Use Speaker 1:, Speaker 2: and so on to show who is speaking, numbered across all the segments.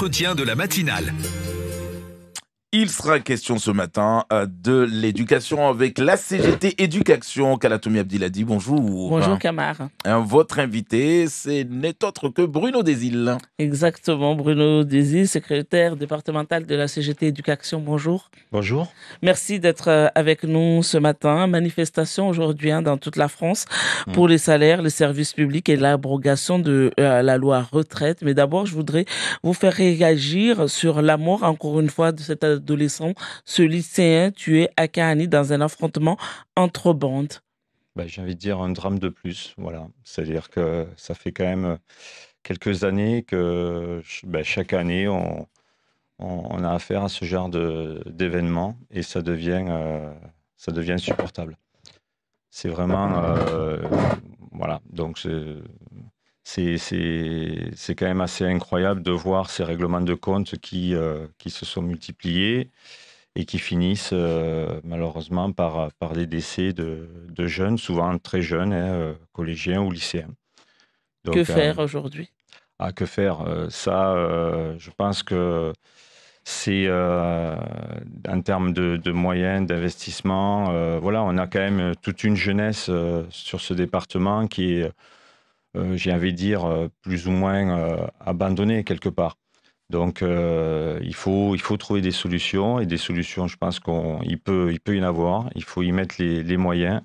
Speaker 1: l'entretien de la matinale.
Speaker 2: Il sera question ce matin de l'éducation avec la CGT Éducation. Kalatoumi Abdiladi, bonjour.
Speaker 3: Bonjour Kamar.
Speaker 2: Votre invité, c'est n'est autre que Bruno Desil.
Speaker 3: Exactement, Bruno Desil, secrétaire départemental de la CGT Éducation. Bonjour.
Speaker 4: Bonjour.
Speaker 3: Merci d'être avec nous ce matin. Manifestation aujourd'hui dans toute la France pour les salaires, les services publics et l'abrogation de la loi retraite. Mais d'abord, je voudrais vous faire réagir sur la mort, encore une fois, de cet adolescent, ce lycéen tué à Kahani dans un affrontement entre bandes.
Speaker 4: J'ai envie de dire un drame de plus. Voilà. C'est-à-dire que ça fait quand même quelques années que chaque année, on a affaire à ce genre d'événements et ça devient insupportable. C'est vraiment... voilà. Donc, c'est quand même assez incroyable de voir ces règlements de compte qui se sont multipliés et qui finissent malheureusement par des décès de jeunes, souvent très jeunes, collégiens ou lycéens.
Speaker 3: Donc, que faire aujourd'hui ?
Speaker 4: Que faire je pense que c'est en termes de moyens, d'investissement. On a quand même toute une jeunesse sur ce département qui est, j'ai envie de dire, plus ou moins abandonnée quelque part. Donc, il faut trouver des solutions. Et des solutions, je pense qu'il peut y en avoir. Il faut y mettre les moyens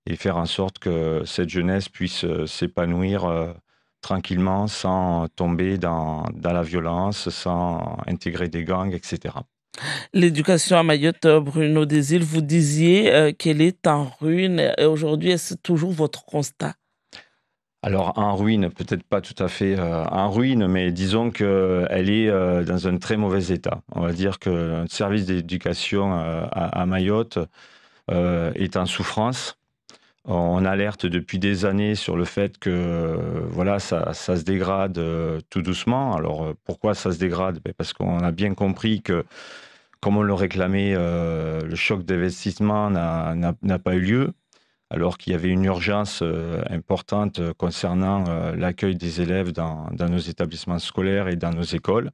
Speaker 4: et faire en sorte que cette jeunesse puisse s'épanouir tranquillement, sans tomber dans la violence, sans intégrer des gangs, etc.
Speaker 3: L'éducation à Mayotte, Bruno Desil, vous disiez qu'elle est en ruine. Aujourd'hui, est-ce toujours votre constat ?
Speaker 4: Alors, en ruine, peut-être pas tout à fait en ruine, mais disons qu'elle est dans un très mauvais état. On va dire que le service d'éducation à Mayotte est en souffrance. On alerte depuis des années sur le fait que ça se dégrade tout doucement. Alors, pourquoi ça se dégrade ? Parce qu'on a bien compris que, comme on le réclamait, le choc d'investissement n'a pas eu lieu, alors qu'il y avait une urgence importante concernant l'accueil des élèves dans nos établissements scolaires et dans nos écoles.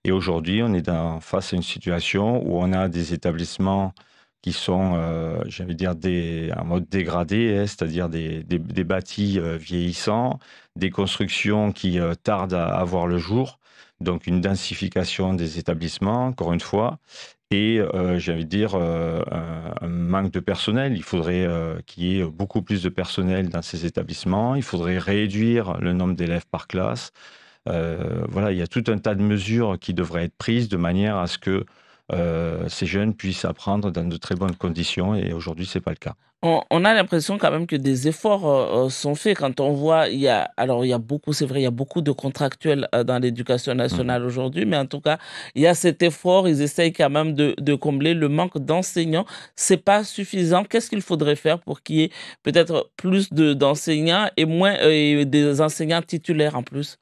Speaker 4: Et aujourd'hui, on est face à une situation où on a des établissements qui sont, en mode dégradé, c'est-à-dire des bâtis vieillissants, des constructions qui tardent à voir le jour, donc une densification des établissements, encore une fois, et un manque de personnel. Il faudrait qu'il y ait beaucoup plus de personnel dans ces établissements, il faudrait réduire le nombre d'élèves par classe. Il y a tout un tas de mesures qui devraient être prises de manière à ce que ces jeunes puissent apprendre dans de très bonnes conditions, et aujourd'hui, ce n'est pas le cas.
Speaker 3: On a l'impression quand même que des efforts sont faits quand on voit, il y a beaucoup, c'est vrai, il y a beaucoup de contractuels dans l'éducation nationale aujourd'hui, mais en tout cas, il y a cet effort, ils essayent quand même de combler le manque d'enseignants. C'est pas suffisant. Qu'est-ce qu'il faudrait faire pour qu'il y ait peut-être plus d'enseignants et moins des enseignants titulaires en plus ?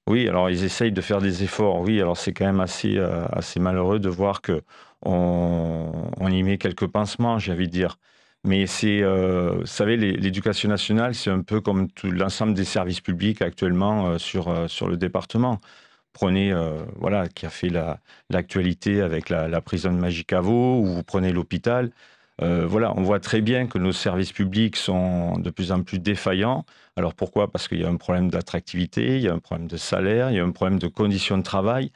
Speaker 4: Oui, ils essayent de faire des efforts. Oui, alors c'est quand même assez malheureux de voir qu'on y met quelques pansements, j'ai envie de dire. Mais vous savez, l'éducation nationale, c'est un peu comme tout l'ensemble des services publics actuellement sur le département. Prenez, qui a fait l'actualité avec la prison de Majicavo, ou vous prenez l'hôpital. On voit très bien que nos services publics sont de plus en plus défaillants. Alors pourquoi ? Parce qu'il y a un problème d'attractivité, il y a un problème de salaire, il y a un problème de conditions de travail.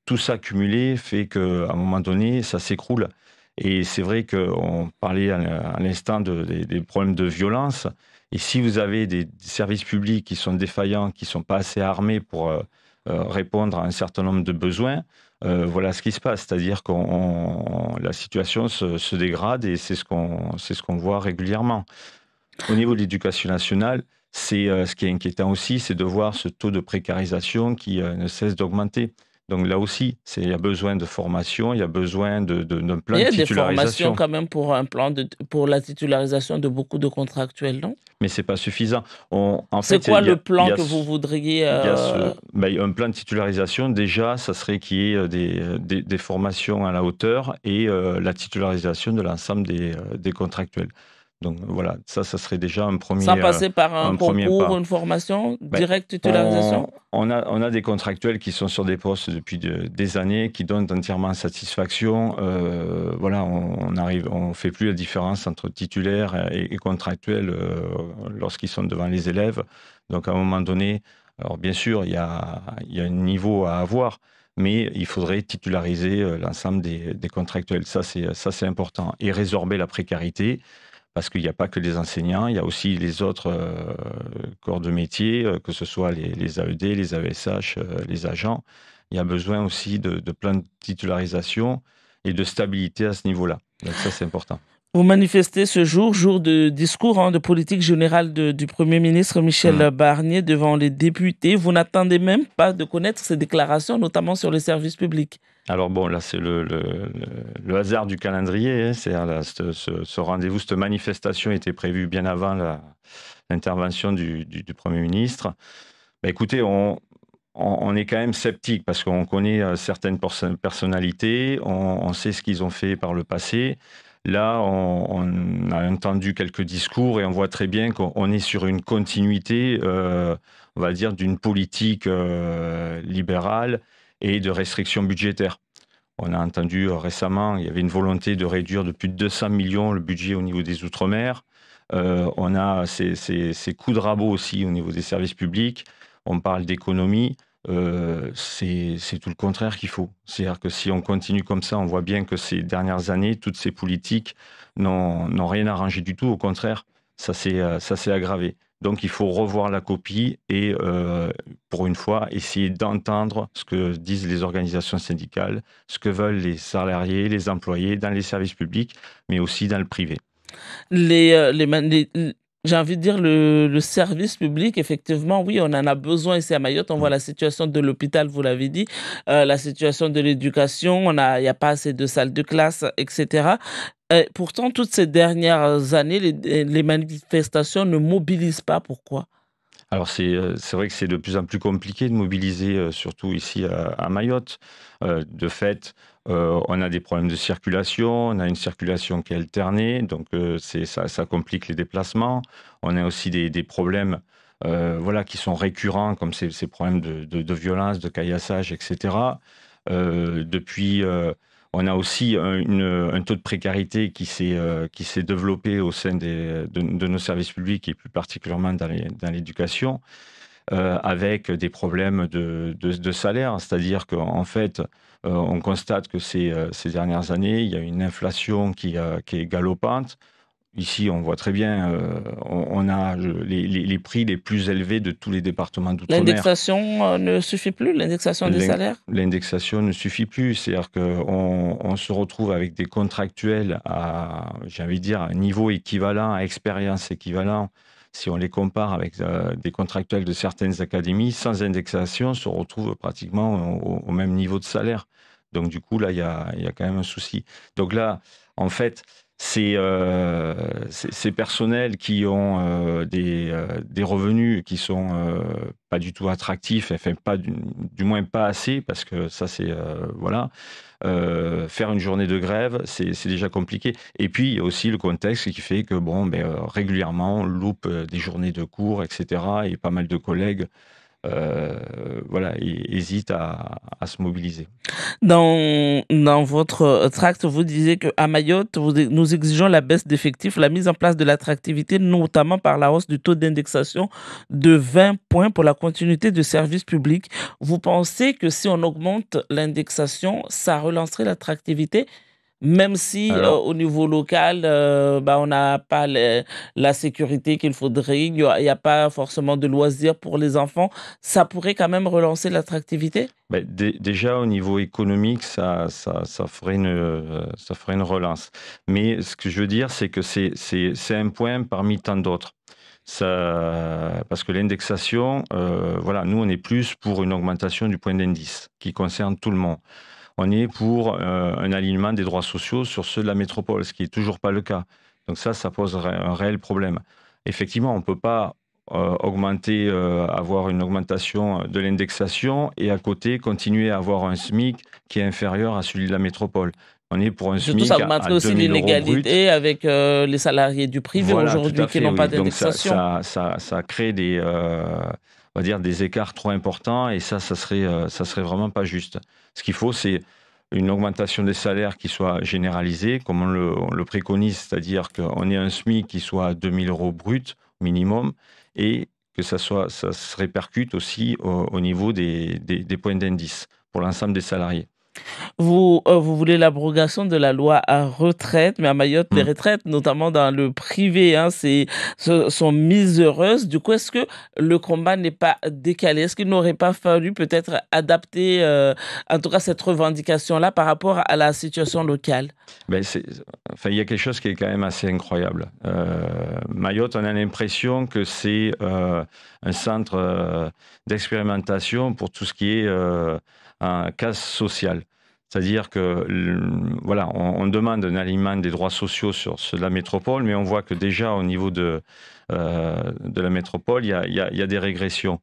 Speaker 4: Tout ça cumulé fait qu'à un moment donné, ça s'écroule. Et c'est vrai qu'on parlait à l'instant des problèmes de violence. Et si vous avez des services publics qui sont défaillants, qui ne sont pas assez armés pour répondre à un certain nombre de besoins, voilà ce qui se passe. C'est-à-dire que la situation se dégrade, et c'est ce qu'on voit régulièrement. Au niveau de l'éducation nationale, ce qui est inquiétant aussi, c'est de voir ce taux de précarisation qui ne cesse d'augmenter. Donc là aussi, il y a besoin de formation, il y a besoin d'un plan de titularisation.
Speaker 3: Il y a des formations quand même pour la titularisation de beaucoup de contractuels, non ?
Speaker 4: Mais ce n'est pas suffisant.
Speaker 3: C'est quoi le plan que vous voudriez
Speaker 4: un plan de titularisation, déjà, ça serait qu'il y ait des formations à la hauteur et la titularisation de l'ensemble des contractuels. Donc voilà, ça serait déjà un
Speaker 3: Sans
Speaker 4: premier,
Speaker 3: passer par un concours,
Speaker 4: pas.
Speaker 3: une formation,
Speaker 4: Ben,
Speaker 3: directe titularisation?
Speaker 4: on a des contractuels qui sont sur des postes depuis des années, qui donnent entièrement satisfaction. Voilà, on fait plus la différence entre titulaires et contractuels lorsqu'ils sont devant les élèves. Donc à un moment donné, alors bien sûr, il y a un niveau à avoir, mais il faudrait titulariser l'ensemble des contractuels. Ça, c'est important. Et résorber la précarité. Parce qu'il n'y a pas que les enseignants, il y a aussi les autres corps de métier, que ce soit les AED, les AESH, les agents. Il y a besoin aussi de plein de titularisation et de stabilité à ce niveau-là. Donc ça, c'est important.
Speaker 3: Vous manifestez ce jour, jour de discours de politique générale du Premier ministre Michel Barnier devant les députés. Vous n'attendez même pas de connaître ces déclarations, notamment sur les services publics.
Speaker 4: Alors bon, là, c'est le hasard du calendrier. Ce rendez-vous, cette manifestation était prévue bien avant l'intervention du Premier ministre. Ben, écoutez, on est quand même sceptique parce qu'on connaît certaines personnalités, on sait ce qu'ils ont fait par le passé. Là, on a entendu quelques discours et on voit très bien qu'on est sur une continuité, on va dire, d'une politique libérale et de restrictions budgétaires. On a entendu récemment, il y avait une volonté de réduire de plus de 200 millions le budget au niveau des Outre-mer. On a ces coups de rabot aussi au niveau des services publics. On parle d'économie. C'est tout le contraire qu'il faut. C'est-à-dire que si on continue comme ça, on voit bien que ces dernières années, toutes ces politiques n'ont rien arrangé du tout. Au contraire, ça s'est aggravé. Donc il faut revoir la copie et, pour une fois, essayer d'entendre ce que disent les organisations syndicales, ce que veulent les salariés, les employés dans les services publics, mais aussi dans le privé.
Speaker 3: J'ai envie de dire le service public, effectivement, oui, on en a besoin ici à Mayotte. On voit la situation de l'hôpital, vous l'avez dit, la situation de l'éducation, il n'y a pas assez de salles de classe, etc. Pourtant, toutes ces dernières années, les manifestations ne mobilisent pas. Pourquoi?
Speaker 4: Alors c'est vrai que c'est de plus en plus compliqué de mobiliser, surtout ici à Mayotte. De fait, on a des problèmes de circulation, on a une circulation qui est alternée, donc ça complique les déplacements. On a aussi des problèmes voilà, qui sont récurrents, comme ces problèmes de violence, de caillassage, etc. Depuis, on a aussi un taux de précarité qui s'est développé au sein de nos services publics et plus particulièrement dans l'éducation, avec des problèmes de salaire. C'est-à-dire qu'en fait, on constate que ces dernières années, il y a une inflation qui est galopante. Ici, on voit très bien, on a les prix les plus élevés de tous les départements d'outre-mer.
Speaker 3: L'indexation ne suffit plus, l'indexation des salaires?
Speaker 4: L'indexation ne suffit plus, c'est-à-dire qu'on se retrouve avec des contractuels à, j'ai envie de dire, à un niveau équivalent, à expérience équivalent. Si on les compare avec des contractuels de certaines académies, sans indexation, on se retrouve pratiquement au même niveau de salaire. Donc du coup, là, il y a quand même un souci. Donc là, en fait, ces personnels qui ont des revenus qui sont pas du tout attractifs, enfin pas du moins pas assez, parce que ça c'est voilà. Faire une journée de grève, c'est déjà compliqué. Et puis il y a aussi le contexte qui fait que bon, régulièrement on loupe des journées de cours, etc. Et pas mal de collègues voilà, hésitent à se mobiliser.
Speaker 3: Dans votre tract, vous disiez qu'à Mayotte, nous exigeons la baisse d'effectifs, la mise en place de l'attractivité, notamment par la hausse du taux d'indexation de 20 points pour la continuité de services publics. Vous pensez que si on augmente l'indexation, ça relancerait l'attractivité? Même si
Speaker 4: Alors,
Speaker 3: au niveau local, on n'a pas la sécurité qu'il faudrait, il y a pas forcément de loisirs pour les enfants, ça pourrait quand même relancer l'attractivité?
Speaker 4: déjà au niveau économique, ça ferait une relance. Mais ce que je veux dire, c'est que c'est un point parmi tant d'autres. Parce que l'indexation, voilà, nous on est plus pour une augmentation du point d'indice qui concerne tout le monde. On est pour un alignement des droits sociaux sur ceux de la métropole, ce qui n'est toujours pas le cas. Donc ça pose un réel problème. Effectivement, on ne peut pas avoir une augmentation de l'indexation et à côté continuer à avoir un SMIC qui est inférieur à celui de la métropole. On est pour un
Speaker 3: Surtout,
Speaker 4: SMIC
Speaker 3: ça
Speaker 4: à
Speaker 3: augmenterait aussi
Speaker 4: 2 000 € brut.
Speaker 3: l'inégalité avec les salariés du privé
Speaker 4: Voilà, tout
Speaker 3: aujourd'hui
Speaker 4: à
Speaker 3: qui
Speaker 4: fait,
Speaker 3: n'ont pas
Speaker 4: oui. Donc
Speaker 3: d'indexation.
Speaker 4: ça crée on va dire des écarts trop importants et ça serait vraiment pas juste. Ce qu'il faut, c'est une augmentation des salaires qui soit généralisée, comme on le préconise, c'est-à-dire qu'on ait un SMIC qui soit à 2 000 € brut minimum et que ça se répercute aussi au niveau des points d'indice pour l'ensemble des salariés.
Speaker 3: Vous voulez l'abrogation de la loi à retraite, mais à Mayotte, les
Speaker 4: Mm.
Speaker 3: retraites, notamment dans le privé, hein, sont miséreuses. Du coup, est-ce que le combat n'est pas décalé? Est-ce qu'il n'aurait pas fallu peut-être adapter, en tout cas, cette revendication-là par rapport à la situation locale?
Speaker 4: Ben enfin, il y a quelque chose qui est quand même assez incroyable. Mayotte, on a l'impression que c'est un centre d'expérimentation pour tout ce qui est un casse sociale. C'est-à-dire que voilà, on demande un alignement des droits sociaux sur ceux de la métropole, mais on voit que déjà au niveau de la métropole, il y a des régressions.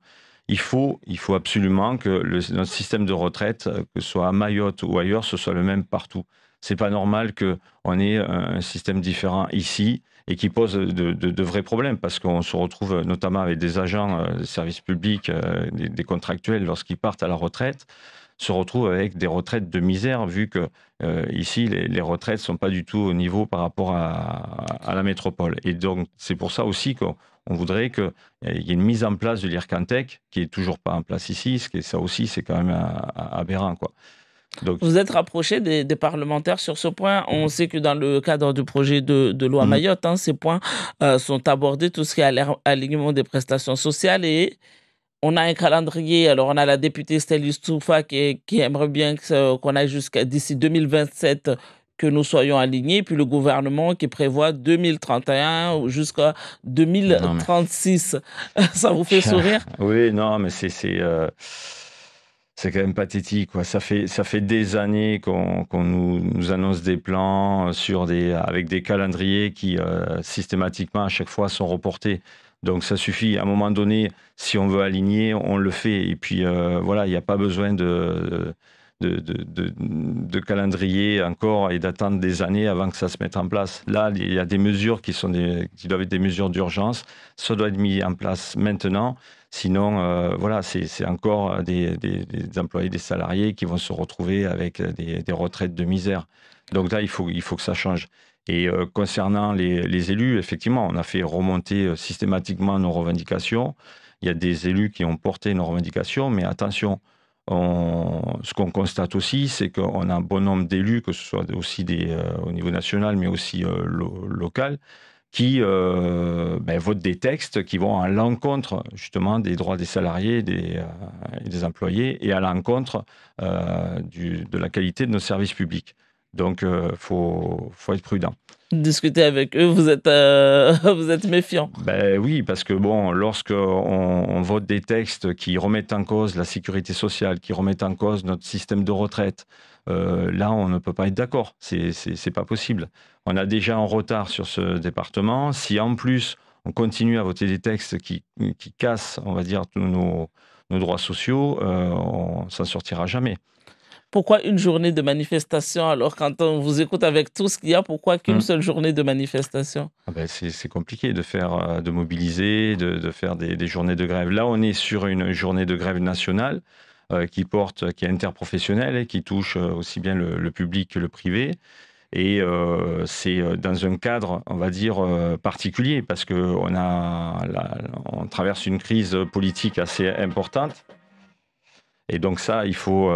Speaker 4: Il faut absolument que notre système de retraite, que ce soit à Mayotte ou ailleurs, ce soit le même partout. C'est pas normal qu'on ait un système différent ici et qui pose de vrais problèmes parce qu'on se retrouve notamment avec des agents de services publics, des contractuels, lorsqu'ils partent à la retraite, se retrouvent avec des retraites de misère vu que ici, les retraites ne sont pas du tout au niveau par rapport à la métropole. Et donc, c'est pour ça aussi qu'on voudrait qu'il y ait une mise en place de l'IRCANTEC qui n'est toujours pas en place ici. Ça aussi, c'est quand même aberrant, quoi. Donc,
Speaker 3: Vous êtes rapproché des parlementaires sur ce point. On sait que dans le cadre du projet de loi Mayotte, hein, ces points sont abordés, tout ce qui est alignement des prestations sociales et on a un calendrier. Alors, on a la députée Stèle Youssoupha qui aimerait bien qu'on aille jusqu'à d'ici 2027 que nous soyons alignés, puis le gouvernement qui prévoit 2031 jusqu'à
Speaker 4: non, mais
Speaker 3: 2036. Ça vous fait sourire?
Speaker 4: oui, non, mais c'est quand même pathétique, quoi. Ça fait des années qu'on nous annonce des plans avec des calendriers qui systématiquement à chaque fois sont reportés. Donc ça suffit. À un moment donné, si on veut aligner, on le fait. Et puis voilà, il n'y a pas besoin de calendrier encore et d'attendre des années avant que ça se mette en place. Là, il y a des mesures qui doivent être des mesures d'urgence. Ça doit être mis en place maintenant. Sinon, voilà, c'est encore des employés, des salariés qui vont se retrouver avec des retraites de misère. Donc là, il faut que ça change. Et concernant les élus, effectivement, on a fait remonter systématiquement nos revendications. Il y a des élus qui ont porté nos revendications, mais attention, ce qu'on constate aussi, c'est qu'on a un bon nombre d'élus, que ce soit aussi au niveau national, mais aussi local, qui votent des textes qui vont à l'encontre justement des droits des salariés et des employés et à l'encontre de la qualité de nos services publics. Donc, faut être prudent.
Speaker 3: Discuter avec eux, vous êtes méfiant.
Speaker 4: Ben oui, parce que bon, lorsqu'on vote des textes qui remettent en cause la sécurité sociale, qui remettent en cause notre système de retraite, là, on ne peut pas être d'accord. C'est pas possible. On a déjà un retard sur ce département. Si en plus on continue à voter des textes qui cassent, on va dire, tous nos droits sociaux, on s'en sortira jamais.
Speaker 3: Pourquoi une journée de manifestation alors quand on vous écoute avec tout ce qu'il y a, pourquoi qu'une seule journée de manifestation?
Speaker 4: C'est compliqué de mobiliser, de faire des journées de grève. Là, on est sur une journée de grève nationale qui est interprofessionnelle et qui touche aussi bien le public que le privé. Et c'est dans un cadre, on va dire, particulier parce qu'on traverse une crise politique assez importante. Et donc ça, il faut,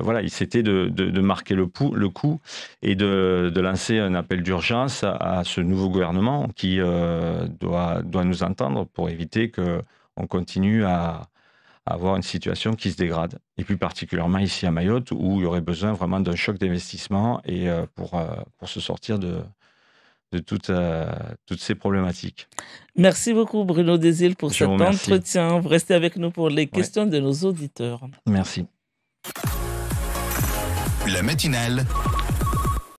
Speaker 4: voilà, c'était de marquer le coup et de lancer un appel d'urgence à ce nouveau gouvernement qui doit nous entendre pour éviter qu'on continue à avoir une situation qui se dégrade. Et plus particulièrement ici à Mayotte, où il y aurait besoin vraiment d'un choc d'investissement et pour se sortir de toutes ces problématiques.
Speaker 3: Merci beaucoup Bruno Desil pour
Speaker 4: Je vous
Speaker 3: cet
Speaker 4: remercie.
Speaker 3: entretien. Vous restez avec nous pour les questions de nos auditeurs.
Speaker 4: Merci.
Speaker 1: La matinale